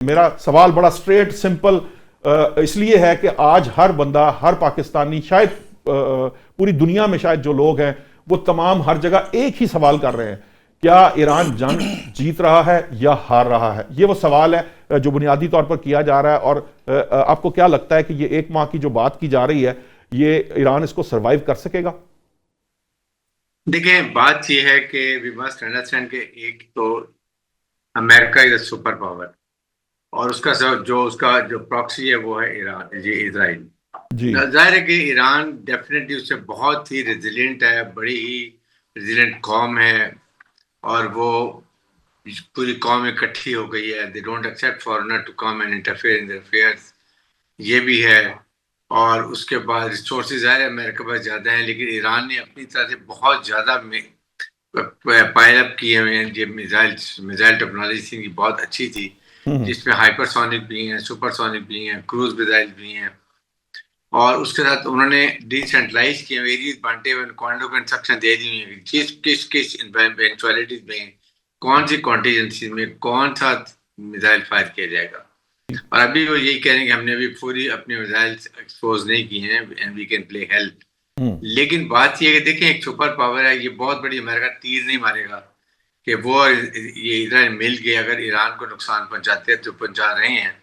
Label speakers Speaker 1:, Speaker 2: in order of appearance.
Speaker 1: मेरा सवाल बड़ा स्ट्रेट सिंपल इसलिए है कि आज हर बंदा, हर पाकिस्तानी, शायद पूरी दुनिया में शायद जो लोग हैं वो तमाम हर जगह एक ही सवाल कर रहे हैं, क्या ईरान जंग जीत रहा है या हार रहा है? ये वो सवाल है जो बुनियादी तौर पर किया जा रहा है। और आपको क्या लगता है कि ये 1 माह की जो बात की जा रही है, ये ईरान इसको सर्वाइव कर सकेगा?
Speaker 2: देखिए, बात यह है कि वी मस्ट अंडरस्टैंड कि एक तो America is a super power, और उसका जो प्रॉक्सी है वो है ईरान, ये इजराइल।
Speaker 1: जी।
Speaker 2: जाहिर है कि ईरान डेफिनेटली उससे बहुत ही रेजिलिएंट है, बड़ी ही रेजिलिएंट कौम है। और वो पूरी कौम इकट्ठी हो गई है। They don't accept foreigner to come and interfere in their affairs, ये भी है। और उसके बाद रिसोर्सेज है अमेरिका पास ज़्यादा है, लेकिन ईरान ने अपनी तरह से बहुत ज़्यादा पायल अप किए हुए हैं। ये मिसाइल मिसाइल टेक्नोलॉजी की बहुत अच्छी थी,
Speaker 1: हम्म।
Speaker 2: जिसमें हाइपरसोनिक भी हैं, सुपरसोनिक भी हैं, क्रूज मिसाइल भी हैं। और उसके साथ उन्होंने डिसेंट्रलाइज किए एरियाज बांटे हुए, कॉन्डो कंस्ट्रक्शन दे दी हुई है। किस किस किस इवेंचुअलिटीज में, कौन सी कॉन्टीजेंसी में कौन सा मिसाइल फायर किया जाएगा। और अभी वो यही कह रहे हैं कि हमने अभी पूरी अपने मिसाइल एक्सपोज नहीं किए हैं and we can play help.
Speaker 1: Hmm.
Speaker 2: लेकिन बात यह है कि देखें, एक सुपर पावर है, ये बहुत बड़ी अमेरिका तीर नहीं मारेगा कि वो और ये इजराइल मिल के अगर ईरान को नुकसान पहुंचाते हैं तो पहुंचा रहे हैं।